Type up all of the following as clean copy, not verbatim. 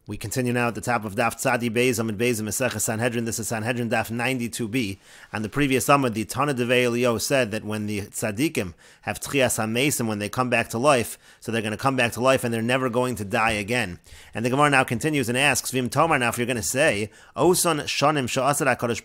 We continue now at the top of Daf Tzadi Beis Amud Beis Masechah Sanhedrin. This is Sanhedrin Daf 92b. And the previous Amud, the Tana Devei Eliyahu said that when the Tzadikim have Tchias HaMesim, when they come back to life, so they're going to come back to life and they're never going to die again. And the Gemara now continues and asks, Vim Tomar, now if you're going to say, Oson Shonim Sha'asad HaKadosh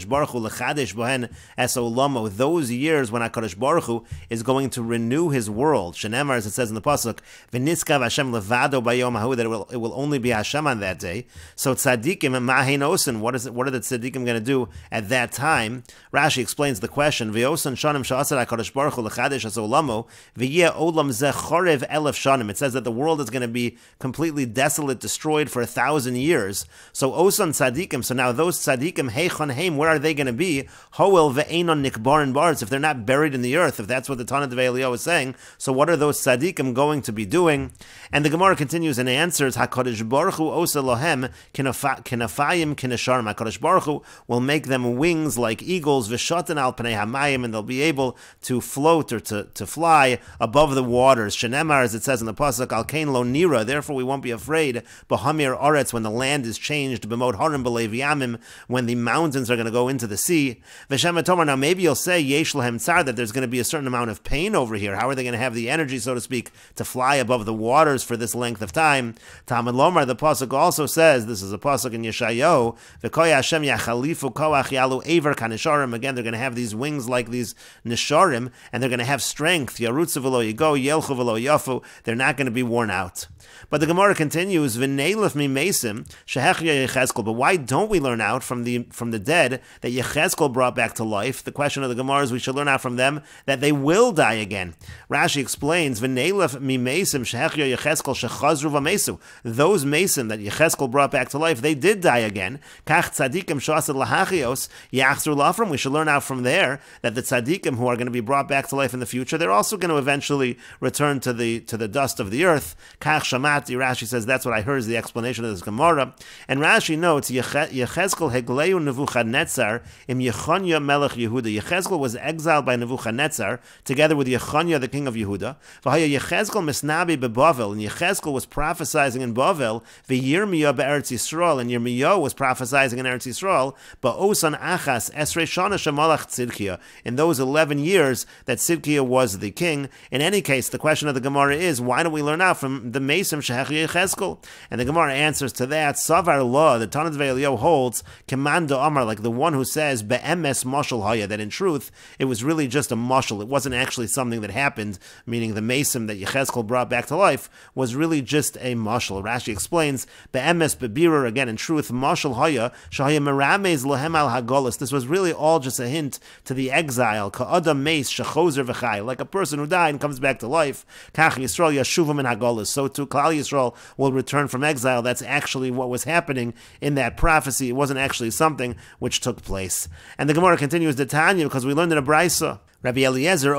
Baruch Hu L'chadesh Bohen Es Olamo, those years when HaKadosh Baruch Hu is going to renew His world. Shenemar, as it says in the Pasuk, V'niskav Hashem Levado Bayom HaHu, that it will only be Hashem on that day. So tzaddikim and mahein osin, what are the tzaddikim going to do at that time? Rashi explains the question. V'osan shanim sha'asar HaKadosh Baruch Hu l'chadesh as olamo v'yeh olam zeh chorev elef shanim. It says that the world is going to be completely desolate, destroyed for 1,000 years. So osan tzaddikim. So now those tzaddikim heichon heim, where are they going to be? Hoel ve'enon nikbarin baritz. If they're not buried in the earth, if that's what the Tana Devei Eliyahu is saying, so what are those tzaddikim going to be doing? And the Gemara continues and answers, HaKadosh Baruch Hu osa lohem kinafayim kinasharim. HaKadosh Baruch Hu will make them wings like eagles, v'shoten al pnei hamayim, and they'll be able to float or to fly above the waters. Shenemar, as it says in the Pasuk, al kein lo nira, therefore we won't be afraid, b'hamir aretz, when the land is changed, b'mod harim b'lev yamim, when the mountains are going to go into the sea. V'shem tomar, now maybe you'll say, yesh lahem tsar, that there's going to be a certain amount of pain over here. How are they going to have the energy, so to speak, to fly above the waters for this length of time? Talmud Lomar, the pasuk also says, this is a pasuk in Yeshayahu, v'koya Hashem yachalifu koach yalu aver kanisharim. Again, they're going to have these wings like these nisharim, and they're going to have strength. Yarutzu v'lo yigo, yelchu v'lo yafu. They're not going to be worn out. But the Gemara continues, v'neilef mi mesim shehechya Yechezkel. But why don't we learn out from the dead that Yechezkel brought back to life? The question of the Gemara is, we should learn out from them that they will die again. Rashi explains, v'neilef mi mesim shehechya Yechezkel shechazru v'mesu. Those Mason that Yechezkel brought back to life, they did die again. Kach tzadikim shasad lahachios yachzru lafram. We should learn out from there that the tzadikim who are going to be brought back to life in the future, they're also going to eventually return to the dust of the earth. Kach shamati, Rashi says that's what I heard is the explanation of this Gemara. And Rashi notes, Yechezkel hegleu Nebuchadnezzar im Yechonya melech Yehuda. Yechezkel was exiled by Nebuchadnezzar together with Yechonya, the king of Yehuda. V'haya Yechezkel misnabi bebavel, and Yechezkel was prophesying in Bavel, v'Yirmiyah be'Eretz Yisrael, and Yirmiyah was prophesying in Eretz Yisrael, ba'osan achas esrei shana shemalach Tzidkiah, in those 11 years that Tzidkiah was the king. In any case, the question of the Gemara is, why don't we learn out from the Mesim Shehechya Yechezkel? And the Gemara answers to that, Savar Law, the Tana Devei Eliyahu holds, Kemando Amar, like the one who says, Be'emes Mashal Haya, that in truth, it was really just a mashal. It wasn't actually something that happened, meaning the Mesim that Yechezkel brought back to life was really just a mashal. Rashi explains, Be'emes Be'birur, again, in truth, Mashal Haya, Shahaya Meramez Lehem al Hagolis. This was really all just a hint to the exile, Ka'adam Meis Shechozer V'chai, like a person who died and comes back to life. Kach Yisrael Yashuvim in Hagolis. So too, Klal Yisrael will return from exile. That's actually what was happening in that prophecy. It wasn't actually something which took place. And the Gemara continues the Tanya, because we learned in a Brisa. Rabbi Eliezer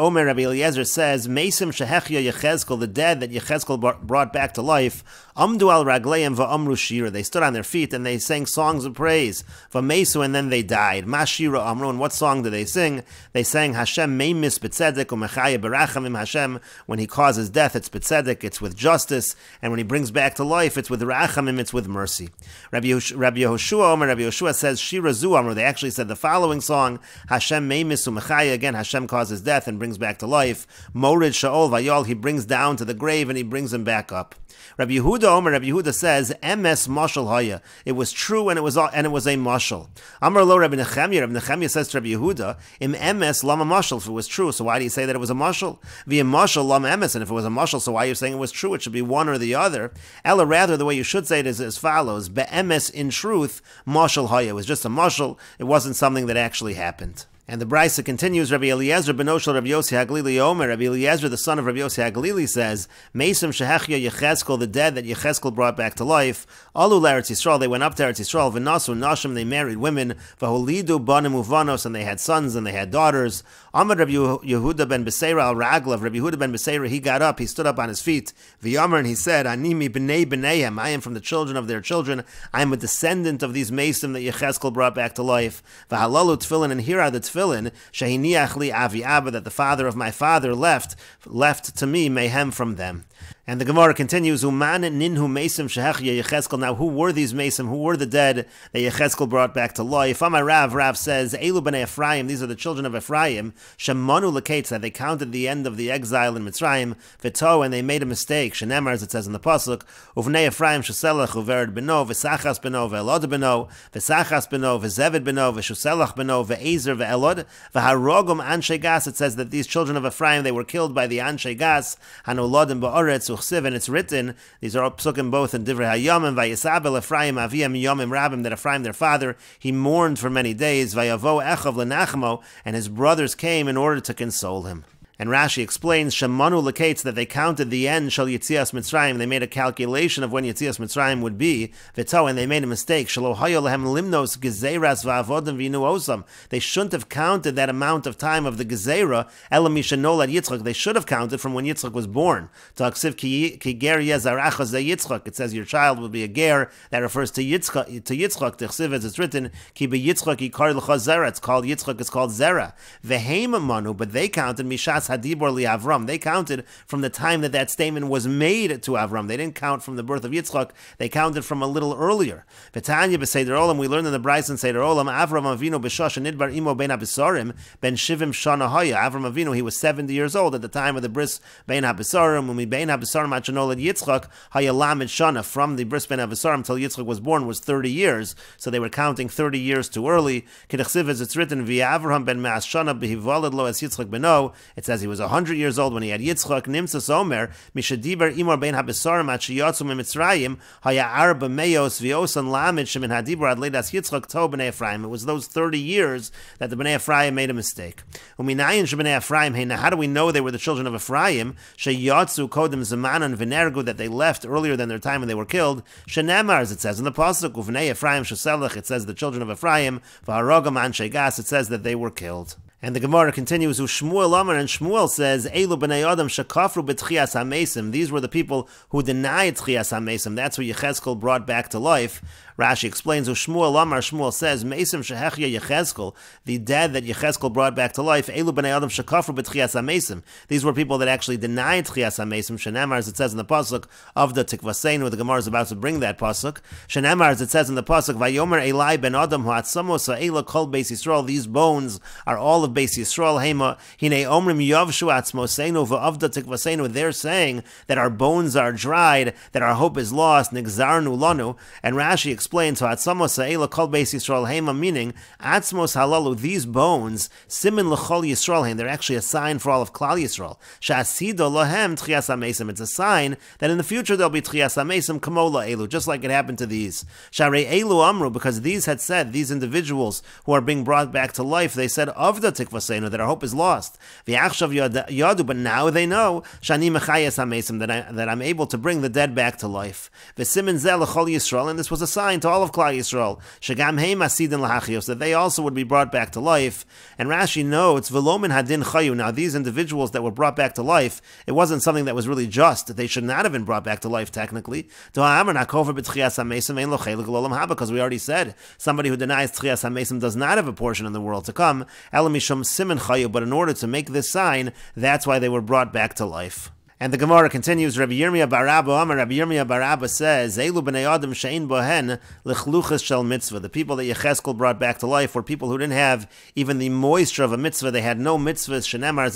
says, Mesim Shehechya Yechezkel, the dead that Yechezkel brought back to life, Amdu al Ragleim va'amru shira. They stood on their feet and they sang songs of praise. Va'mesu, and then they died. Ma shira amru, and what song did they sing? They sang Hashem meimis betzedek u'mechaya berachamim. Hashem, when He causes death, it's betzedek, it's with justice, and when He brings back to life, it's with rachamim, it's with mercy. Rabbi Yehoshua says, Shira zu amru. They actually said the following song, Hashem meimis u'mechaya. Again, Hashem causes death and brings back to life. Morid Shaol Vayol, He brings down to the grave and He brings him back up. Rabbi Yehuda says, Emes Mashal Haya. It was true and it was a mashal. Amar lo Rabbi Nechemia says to Rabbi Yehuda, Im Emes Lama Mashal. If it was true, so why do you say that it was a mashal? V'im Mashal Lama Emes. And if it was a mashal, so why are you saying it was true? It should be one or the other. Ella, rather, the way you should say it is as follows: Be'emes, in truth, Mashal Haya. It was just a mashal. It wasn't something that actually happened. And the Brisa continues, Rabbi Eliezer ben Oshel Rabbi Yossi HaGlili Omer, Rabbi Eliezer, the son of Rabbi Yossi HaGlili, says, Mesim Shehechya Yechezkel, the dead that Yechezkel brought back to life, Alu L'Eretz Yisrael, they went up to Eretz Yisrael, V'nasu Nashim, they married women, V'holidu Banim Uvanos, and they had sons and they had daughters. Amar Rabbi Yehuda ben Beseira al Raglav, Rabbi Yehuda ben Beseira, he got up, he stood up on his feet, V'yomer, and he said, Animi b'nei b'neihem, I am from the children of their children, I am a descendant of these Mesim that Yechezkel brought back to life. V'halalu tefillin, and here are the tefillin, Shehiniach li avi abba, that the father of my father left to me, mayhem from them. And the Gemara continues, Uman ninhu mesim shehechya Yecheskel. Now, who were these mesim? Who were the dead that Yecheskel brought back to life? Amar Rav says, Elu b'nei Ephraim, these are the children of Ephraim, shemanu l'kates, that they counted the end of the exile in Mitzrayim, v'to, and they made a mistake, shenemar, as it says in the Pasuk, uvnei Ephraim sheselach uvered beno, v'sachas beno, v'elod beno, v'sachas beno, v'zevid beno, v'shuselach beno, v'ezer v'elod, v'harogum anshe gas. It says that these children of Ephraim, they were killed by the anshe gas, hanoladim ba'oretz, and it's written, these are all psukim both in Divrei Hayamim, Vayisabel Ephraim Aviyam Yomim Rabim, that Ephraim, their father, he mourned for many days, Vayavo Echav Lenachmo, and his brothers came in order to console him. And Rashi explains, Shemanu l'kates, that they counted the end, Shal Yitzias Mitzrayim, they made a calculation of when Yitzias Mitzrayim would be, V'to, and they made a mistake, Shalo Hayo Lehem Limnos Gezeras Va'avodim V'inu Osam, they shouldn't have counted that amount of time of the Gezerah, Elam Yishanol at Yitzchak, they should have counted from when Yitzchak was born. Ta'ksiv ki ger Yezarachas ze Yitzchak, it says your child will be a ger, that refers to Yitzchak, T'chsiv, as it's written, Ki be Yitzchak Yikar L'cha Zera, it's called Yitzchak, it's called Zera. V'heim Manu, but they counted Mishas Hadibor li Avram. They counted from the time that statement was made to Avram. They didn't count from the birth of Yitzchak. They counted from a little earlier. V'tanya b'Seder Olam, we learned in the Bryce and Seder Olam, Avram Avinu b'Shosh nidbar imo ben habesarim ben shivim shana haya. Avram Avinu, he was 70 years old at the time of the bris ben habesarim. Umi ben habesarim achanolad Yitzchak haya lamed shana. From the bris ben habesarim till Yitzchak was born was 30 years. So they were counting 30 years too early. Kedachsiv, as it's written, v'Avraham ben Maas shana b'hivalad lo es Yitzchak beno. It says he was 100 years old when he had Yitzchak. Nimsas Omer mishadiber imor ben habesarim achiyatzu mitzrayim haya arba meyos v'osan lamed shemin hadibur ad leidas Yitzchak to b'nei Ephraim. It was those 30 years that the b'nei Ephraim made a mistake. Uminayin sheb'nei Ephraim heina. How do we know they were the children of Ephraim? Sheyatzu kodem zemanan v'nergu, that they left earlier than their time when they were killed. Shenemar, as it says in the pasuk, uvnei Ephraim sheselach. It says the children of Ephraim v'harogam anshe gas. It says that they were killed. And the Gemara continues, Shmuel Amar, and Shmuel says, Eilu b'nei Adam shekafru b'tchias hamesim. These were the people who denied tchias hamesim. That's who Yecheskel brought back to life. Rashi explains, Shmuel Amar, Shmuel says, Mesim shehechya Yecheskel, the dead that Yecheskel brought back to life, Eilu b'nei Adam shekafru b'tchias hamesim. These were people that actually denied tchias hamesim. Shenemar, as it says in the pasuk of the Tikvaseinu, the Gemara is about to bring that pasuk. Shenemar, as it says in the pasuk, Vayomer Eli ben Adam ha'atzamos ha'ela kol beis Yisrael. These bones are all of Beis Yisrael. Hema hine omrim yavshu atzmoseinu va'avda tikvaseinu. They're saying that our bones are dried, that our hope is lost. Nigzarnu lanu. And Rashi explains, ha'atzamos ha'ela kol Beis Yisrael hema, meaning atzmos halalu, these bones, simin l'chol Yisrael heim. They're actually a sign for all of Klal Yisrael. Sha'asido lahem tchias hamesim. It's a sign that in the future there'll be tchias hamesim kamola elu, just like it happened to these. Sharei elu amru, because these had said, these individuals who are being brought back to life, they said of the tikvaseinu, that our hope is lost. V'achshav yadu, but now they know shani mechayes hamesim, that I'm able to bring the dead back to life. V'simin zeh l'chol Yisrael, and this was a sign to all of Klal Yisrael. Shagam heim asidin lahachios, that they also would be brought back to life. And Rashi notes, v'lomin hadin chayu. Now these individuals that were brought back to life, it wasn't something that was really just. They should not have been brought back to life technically. Because we already said somebody who denies tchias hamesim does not have a portion in the world to come. Elamishum simin chayu, but in order to make this sign, that's why they were brought back to life. And the Gemara continues, Rabbi Yirmiyah bar Abba Amar, Rabbi Yirmiyah bar Abba says, Eilu b'nei Adam she'ein bohen l'chluchas shel mitzvah. The people that Yecheskel brought back to life were people who didn't have even the moisture of a mitzvah. They had no mitzvahs. Shenemar,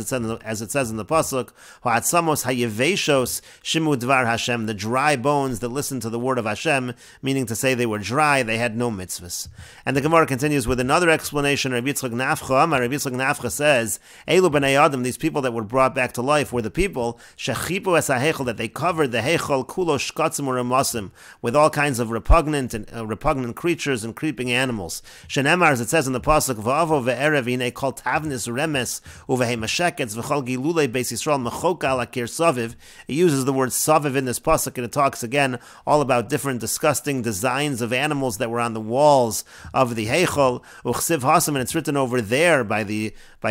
as it says in the pasuk, ha'atzamos ha'yeveshos shimu dvar Hashem, the dry bones that listened to the word of Hashem, meaning to say they were dry, they had no mitzvahs. And the Gemara continues with another explanation. Rabbi Yitzchak Nafcha Amar, Rabbi Yitzchak Nafcha says, Eilu b'nei Adam, these people that were brought back to life were the people that they covered the heichal kulo shkatzim uremasim with all kinds of repugnant creatures and creeping animals. Shenemar, as it says in the pasuk, va'avo ve'erev hine kol tavnis remes uvehei masheketz v'chol gilulei beis Yisrael mechoka ala kir saviv. It uses the word saviv in this pasuk, and it talks again all about different disgusting designs of animals that were on the walls of the heichal uchsiv hasam, and it's written over there by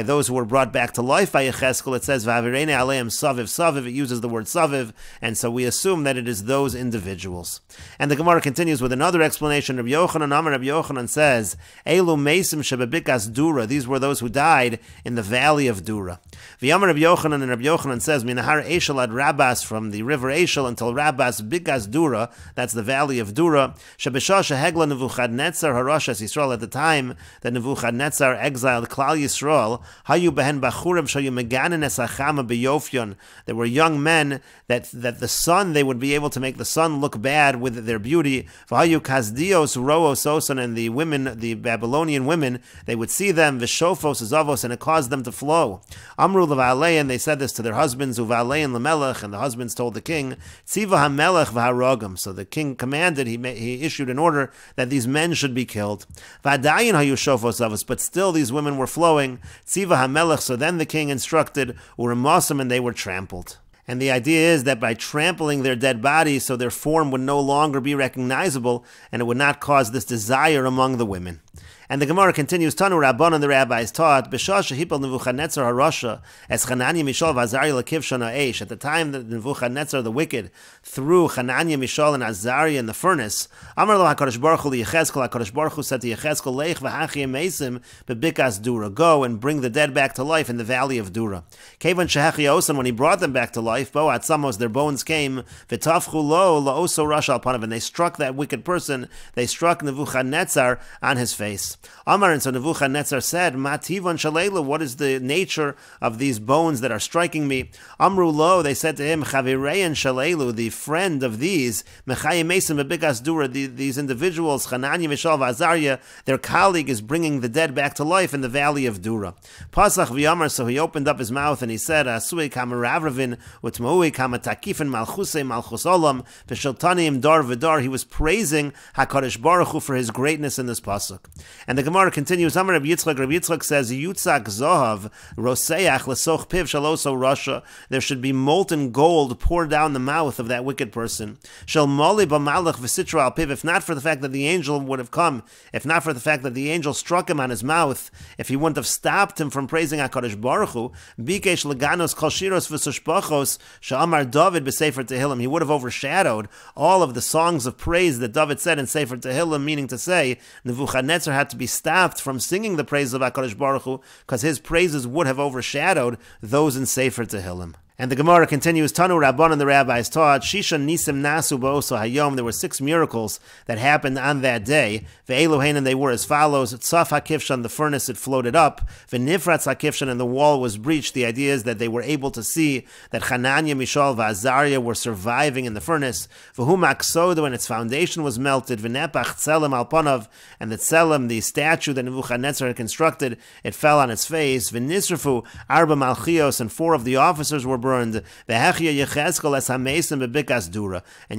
those who were brought back to life by Yecheskel. It says va'avirene aleim saviv saviv Saviv, it uses the word Saviv, and so we assume that it is those individuals. And the Gemara continues with another explanation. Rabbi Yochanan says, Elu Mesim Shebebikas Dura, these were those who died in the valley of Dura. V'yamar Rabbi Yochanan, and Rabbi Yochanan says, Minahar Eshel ad Rabas, from the river Eshel until Rabas Bikas Dura, that's the valley of Dura, Shebeshah Shehegla Nebuchadnezzar Harashas Yisrael, at the time that Nebuchadnezzar exiled Klal Yisrael, Hayu behen Bachurim Shayu Meganin Esachama Beyofyon, there were young men that the sun, they would be able to make the sun look bad with their beauty. V'hayu Kazdios Roos Osan, and the women, the Babylonian women, they would see them, V'shofos Zavos, and it caused them to flow. Amru Levalei, and they said this to their husbands, Uvalei and Lamelech, and the husbands told the king, Tziva HaMelech V'harogam. So the king commanded, he issued an order that these men should be killed. V'adayin Hayu Shofos Zavos, but still these women were flowing. Tziva HaMelech, so then the king instructed, Uremosim, and they were trampled. And the idea is that by trampling their dead bodies, so their form would no longer be recognizable, and it would not cause this desire among the women. And the Gemara continues, Tanu Rabbanan, the rabbis taught, B'shah shehipal Nebuchadnezzar HaRasha, as Hananiah, Mishael, v'Azariah l'kivshon ha'esh, at the time that Nebuchadnezzar the wicked threw Hananiah, Mishael, and Azariah in the furnace, Amar lo HaKadosh Baruch Hu liYechezkel, HaKadosh Baruch Hu said to Yechezkel, Leich v'hachi emesim bebikas Dura, go and bring the dead back to life in the valley of Dura. Kevan shehechi osan, when he brought them back to life, Bo atzamos, their bones came, v'tafchu lo la'oso rasha al panav, and they struck that wicked person, they struck Nebuchadnezzar on his face. Amar, and so Nebuchadnezzar said, Mativon Shalela, what is the nature of these bones that are striking me? Amru lo, they said to him, Chavireyan Shalelu, the friend of these, Mechayim Mesim Bebikas Dura, these individuals, Hananiah, Mishael, Azariah, their colleague is bringing the dead back to life in the valley of Dura. Pasach v'yamar, so he opened up his mouth and he said, Asui kamaravravin, utmaui kamatakifin malchusei malchus olam, v'sheltanim dar v'dar, he was praising HaKadosh Baruch Hu for his greatness in this pasuk. And the Gemara continues, Amar Rabbi Yitzchak says, Yutzak Zohav, Roseach, Lesoch Piv, Shaloso Rasha, there should be molten gold poured down the mouth of that wicked person. Shel Moli B'malach V'sitra al Piv, if not for the fact that the angel would have come, if not for the fact that the angel struck him on his mouth, if he wouldn't have stopped him from praising HaKadosh Baruch Hu, Bikesh Leganos Kol Shiros V'sushpachos, Sha'amar David B'Sefer Tehillim, he would have overshadowed all of the songs of praise that David said in Sefer Tehillim, meaning to say, Nebuchadnezzar had to be stopped from singing the praises of HaKadosh Baruch Hu, because his praises would have overshadowed those in Sefer Tehillim. And the Gemara continues, Tanu Rabbanan, the rabbis taught, Shisha Nisim Nasu Ba'oso Hayom, there were 6 miracles that happened on that day. Ve'eluhain, and they were as follows, Tzaf HaKivshan, the furnace, it floated up. Ve'nifratz HaKivshan, and the wall was breached. The idea is that they were able to see that Hananiah, Mishael, V'Azariah were surviving in the furnace. V'hu Maksodo, and its foundation was melted. Ve'nepach Tzelem Alpanav, and the Tzelem, the statue that Nebuchadnezzar had constructed, it fell on its face. Ve'nisrafu Arba Malchios, and 4 of the officers were burned. And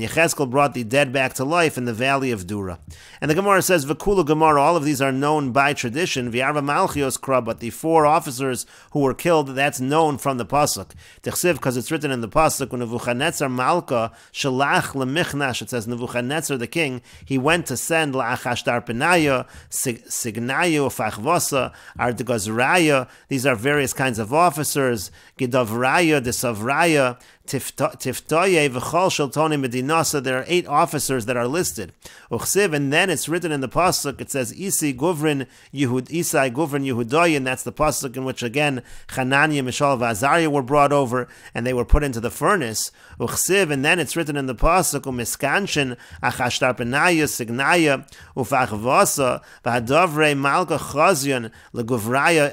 Yechezkel brought the dead back to life in the valley of Dura. And the Gemara says, V'kulu Gemara, all of these are known by tradition. V'arva Malchios Kra, but the 4 officers who were killed, that's known from the pasuk. Tichsiv, because it's written in the pasuk, when Nebuchadnezzar Malka Shalach Lemichnash, it says Nebuchadnezzar the king, he went to send La'achashtarpenaya, Signayu, Fachvasa, Ardegazraya. These are various kinds of officers. Gidavraya, Desavraya, Tiftoye, V'chol Sheltoni Medinasa. There are 8 officers that are listed. Uchsiv, and then it's written in the pasuk, it says Isai Guvrin Yehudoy, and that's the pasuk in which again Hananiah, Mishael, V'Azariah were brought over and they were put into the furnace. Uchsiv, and then it's written in the pasuk Umiskanshin Achashtarpenaya Signaya Ufachvasa V'Hadavrei Malka Chazyon Leguvraya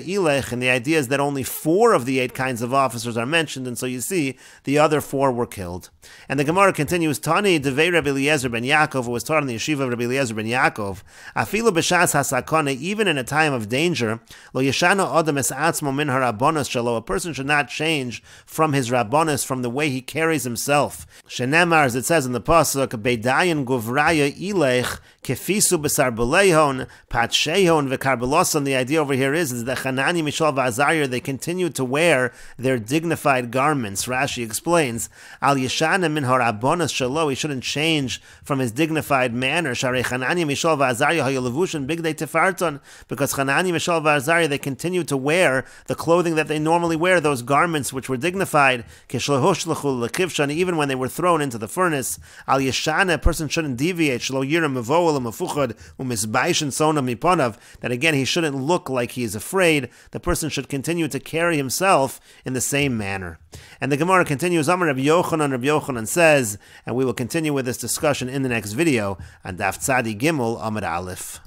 Ilech, and the idea is that only 4 of the 8 kinds of officers are mentioned, and so you see the other 4 were killed. And the Gemara continues, Tani Devei Rabbi Eliezer ben Yaakov, who was taught in the yeshiva of Rabbi Eliezer ben Yaakov, Afilu b'shas hasakone, even in a time of danger, lo yeshana adam es atzmo min harabonos shelo, a person should not change from his rabbonos, from the way he carries himself. Shenemar, as it says in the pasuk, Beidayin guvraya ilech kefisu b'sar b'leihon patshehon v'karbeloson. The idea over here is that Hananiah, Mishael, V'Azariah, they continued to wear their dignified garments garments. Rashi explains, Al Yeshana min harabonas shalo, he shouldn't change from his dignified manner. Sharei Chananya, Mishael, V'Azariah hayalavushin bigdei tefarton, because Chananya, Mishael, V'Azariah, they continue to wear the clothing that they normally wear, those garments which were dignified. Kishlohoshlechu lekivshan, even when they were thrown into the furnace. Al Yeshana, a person shouldn't deviate. Shlo yira mevoel umefuchad umisbaishin sona miponav, that again he shouldn't look like he is afraid. The person should continue to carry himself in the same manner. And the Gemara continues, Amar Rabbi Yochanan says, and we will continue with this discussion in the next video, on Daf Tzadi Gimel Amud Aleph.